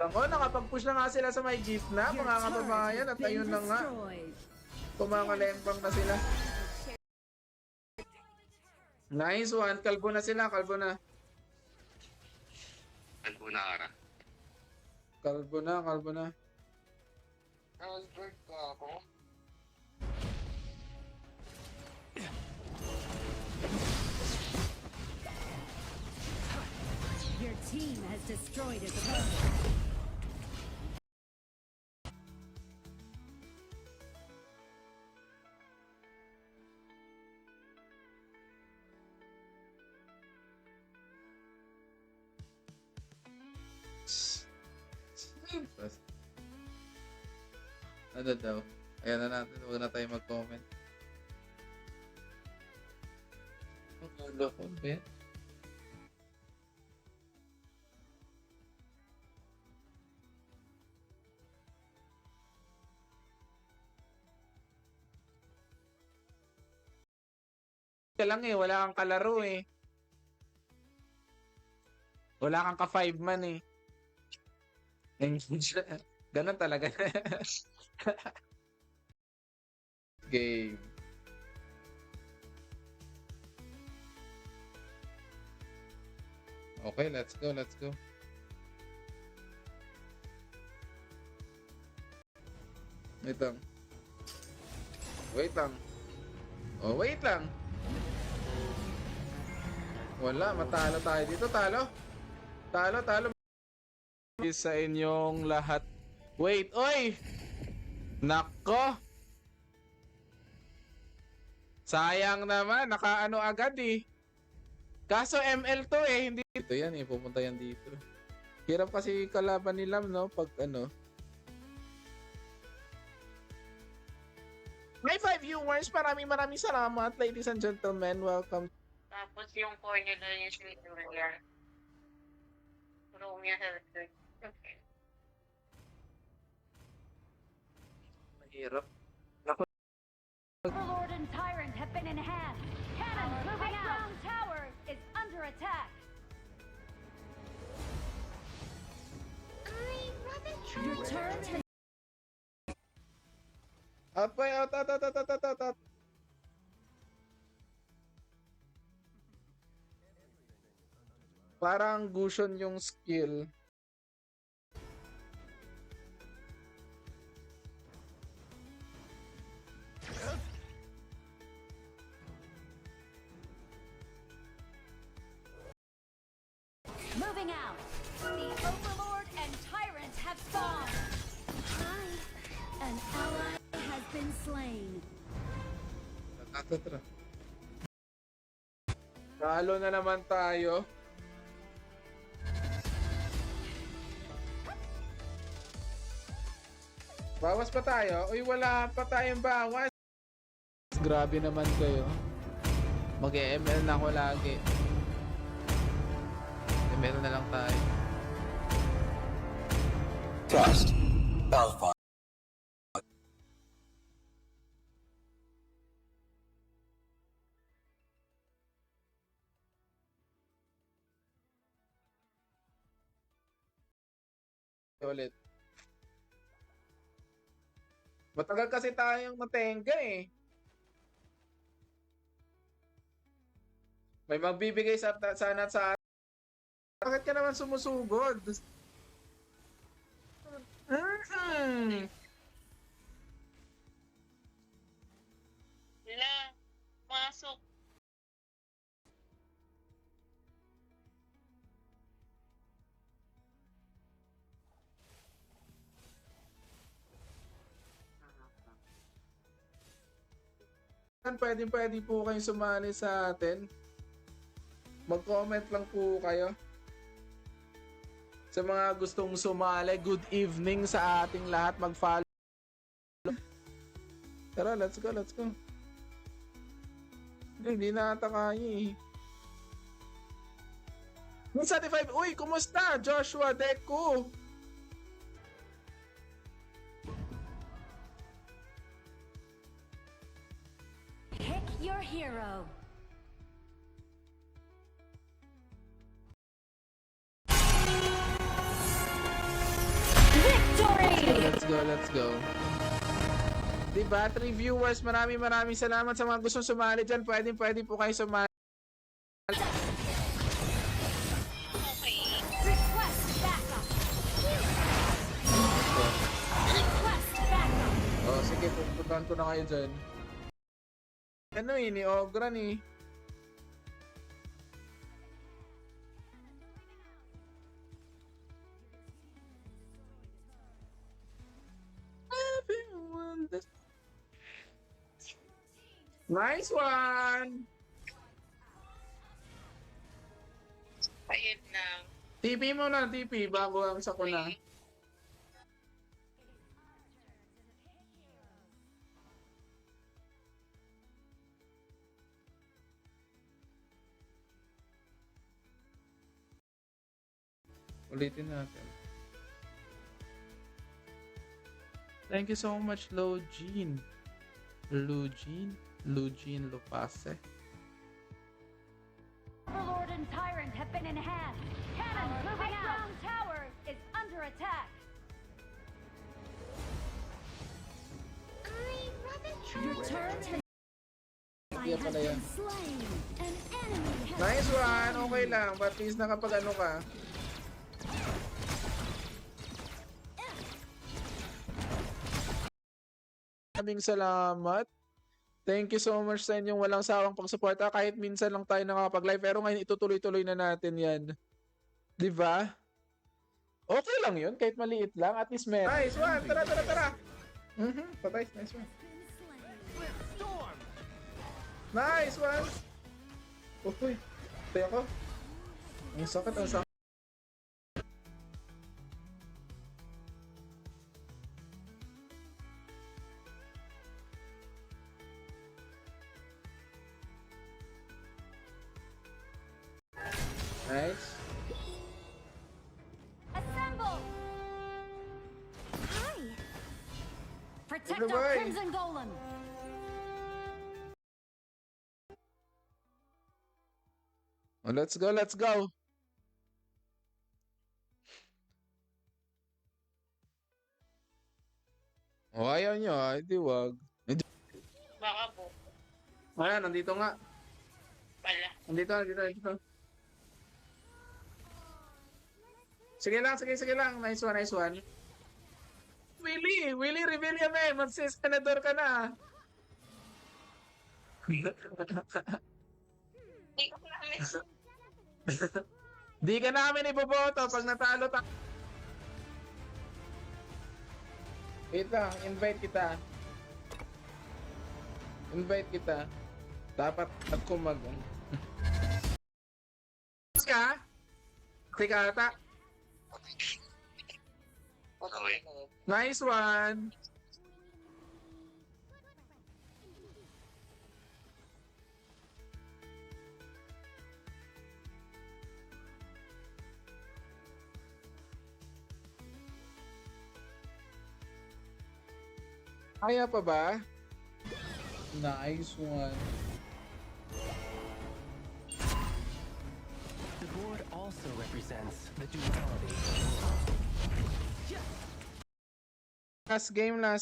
lang. Oh, nakapag-push na nga sila sa may jeep na, mga kababayan. At ayun na nga. Kumakalembang na sila. Nice one. Kalbo na sila. Kalbo na. Kalbo na ara. Kalbo na. Kalbo na. Albert ka ako. Your team has destroyed a turret. Ano daw? Ayan na natin. Huwag na tayo mag-comment. Ang ulo ko, Ben. Ka lang eh. Wala kang kalaro eh. Wala kang ka-5 man eh. Ganun talaga. Game. Okay, let's go, let's go. Wait lang. Wait lang. Oh, wait lang. Wala, matalo tayo dito. Talo. Talo, talo. Sa inyong lahat. Wait, oy! Nako! Sayang naman, nakaano agad eh. Kaso ML to eh, hindi dito yan eh, pupunta yan dito. Hirap kasi kalaban nila, no? Pag ano. May 5 viewers, maraming salamat, ladies and gentlemen. Welcome. Tapos yung core nila yung Slytherin. Romeo Helford. Okay. Mahirap. Overlord and Tyrant have been enhanced. Cannon moving out. Ground tower is under attack. Your turret has Out boy, out. Parang Gusion yung skill. moving out. The Overlord and Tyrant have spawned. An ally has been slain. Tara. Talo na naman tayo. Bawas pa tayo? Uy, wala pa tayong bawas. Grabe naman kayo. Mag-ML na ako lagi. ML na lang tayo. Trust. Alpha. Ulit. Matagal kasi tayong natenga eh. May magbibigay sana sa atin. Bakit ka naman sumusugod? Wala. Masok. Pwede po kayong sumali sa atin. Mag-comment lang po kayo. Sa mga gustong sumali, good evening sa ating lahat. Mag-follow. Tara, let's go. Hindi na ata kaya eh. 135. Uy, kumusta? Joshua Deku. Pick your hero. go, let's go. Diba, 3 viewers, maraming salamat sa mga gustong sumali dyan. Pwede po kayo sumali. Okay. Request backup. Request backup. Oh, sige, pupuntahan ko na kayo dyan. Ano ni Ogran eh. Everyone does- Nice one! Ayun lang. TP mo na, TP, bago ang sa ko na. Ulitin natin. Thank you so much, Login. Lugin Lupase. Overlord and Tyrant have been enhanced. Cannons moving out. Strong tower is under attack. Your turret has Kaya pala yan. been slain. An enemy has Nice one! Okay lang, but at least nakapag ano ka. Maraming salamat. Thank you so much sa inyong walang sawang pagsuporta. Kahit minsan lang tayo nakakapag-live, pero ngayon itutuloy-tuloy na natin yan. Diba? Okay lang yun, kahit maliit lang. At least meron. Nice one! Tara! Patay. Nice one. Nice one! Uy, patay ako. Ang sakit. Nice. assembled. Hi. Protect Good our boy. Crimson Golem. Oh, let's go. Oh, ayaw nyo hindi wag. Baka po. Ayan, nandito nga. Pala. Nandito. Sige lang. Nice one. Willie, reveal yan eh. Mag-senador ka na. Hindi ko namin. Di ka namin iboboto pag natalo ta. Wait lang, invite kita. Dapat ako mag... ka? Tika ata. Okay. Nice one. Kaya pa ba? Nice one. The board also represents the duality. Last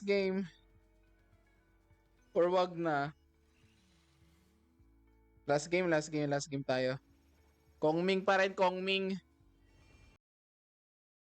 game. Or wag na. Last game tayo. Kongming pa rin.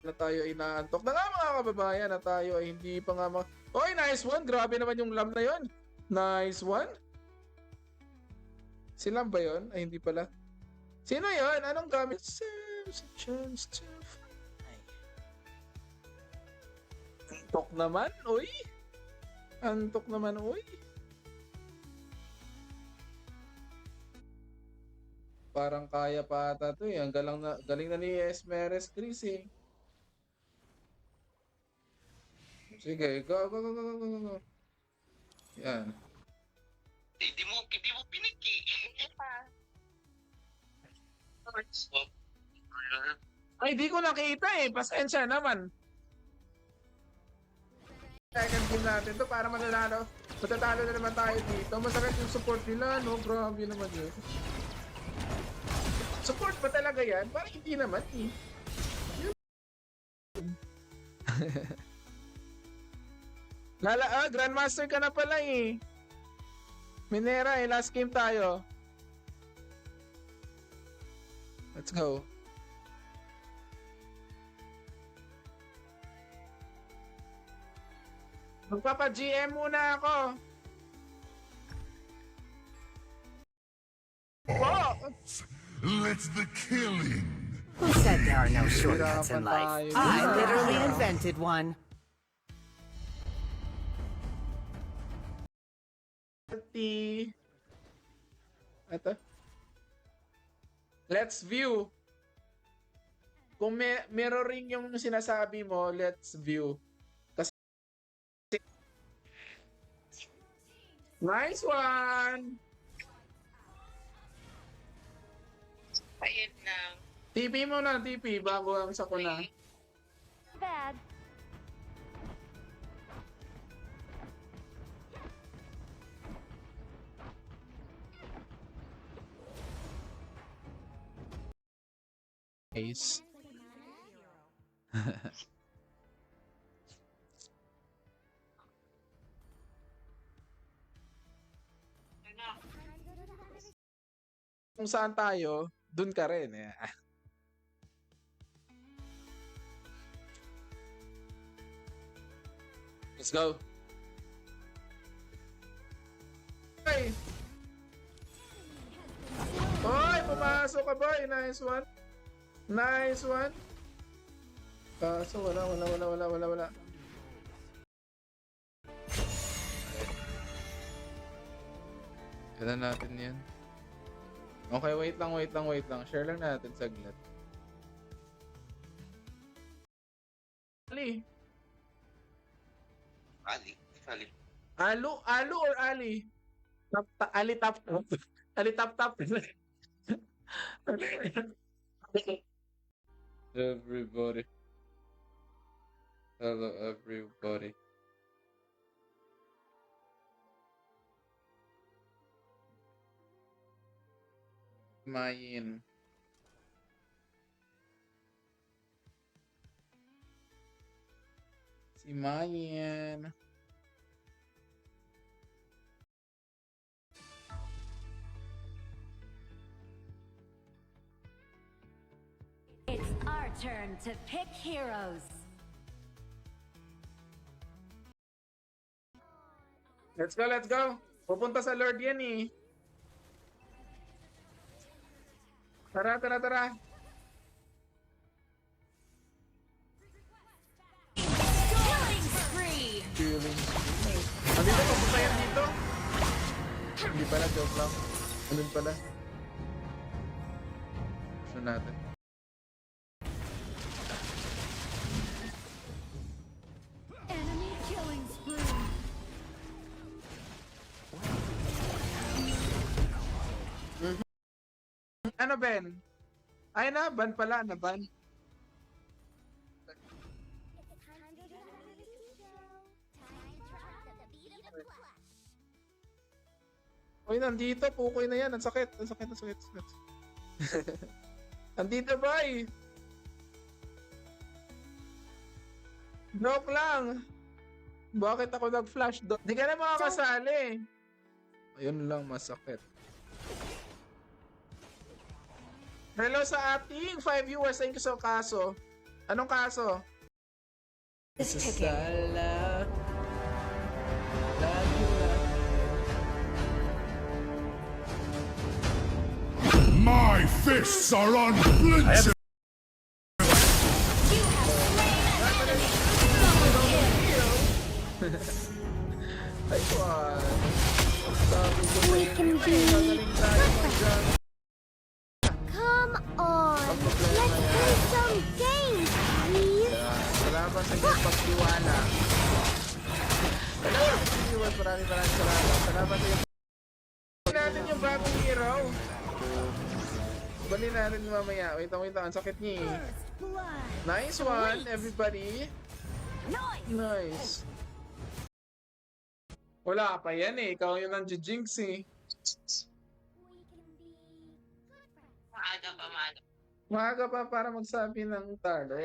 Na tayo inaantok na nga mga kababayan, na tayo ay hindi pa nga Oy, nice one! Grabe naman yung lam na yon. Nice one! Si Lam ba yun? Ay, hindi pala. Sino yon? Anong gamit? Serves a chance to fly. Antok naman, uy! Parang kaya pa ata to eh. Ang galing na ni Esmeres Chris eh. Sige, go. Yan. Hindi mo piniki. Ay, di ko nakita eh. Pasensya naman. Second game natin to para mananalo. Matatalo na naman tayo dito. Masakit yung support nila, no? Grabe naman yun. Support ba talaga yan? Parang hindi naman eh. Grandmaster ka na pala eh. Minera eh, last game tayo. Let's go. Magpapa-GM muna ako. Oh! Let the killing. Who said there are no shortcuts in Hirapan life? tayo. I literally Yeah. invented one. Ito. Let's view. Kung mirroring yung sinasabi mo, let's view. Kasi nice one! Pahid ng TP mo na, TP, bago ang sa kuna. Bad. Ace. Kung saan tayo, dun ka rin. Eh. Let's go. Hey! Hoy! Pumasok ka boy! Nice one! Nice one! Kaso wala. Kailan natin yan? Okay, wait lang. Share lang natin saglit. Ali. Ali. Alu or Ali? Ali tap. Ali tap. Everybody. Hello everybody. Mayin. Si Mayin. It's our turn to pick heroes. Let's go. Pupunta sa Lord yan eh. Tara. Killing spree. Feeling. Andito, pupunta yan dito. Hindi pala, joke lang. Andun pala. Gusto natin. Enemy killing spree. Ano, Ben? Ay na, ban pala, ban. Uy, nandito, pukoy na yan. Ang sakit. Nandito, boy. Joke lang. Bakit ako nag-flash doon? Di ka na makakasali. Ayun lang, masakit. Hello sa ating 5 viewers. Thank you sa kaso. Anong kaso? Sala. My fists are unflinching. Ay, what? Sabi ko sa inyo, magaling tayo mag-jump. Come on, let's play some games, please. Salamat sa inyong pagtiwala. Salamat sa viewers. Maraming salamat. Salamat sa inyong natin yung bagong hero. Bali natin mamaya. Wait lang. Ang sakit niya eh. Nice one, everybody. Nice. Wala pa yan eh. Ikaw yung nandiyo-jinx eh. maaga pa. Maaga pa para magsabi ng talo.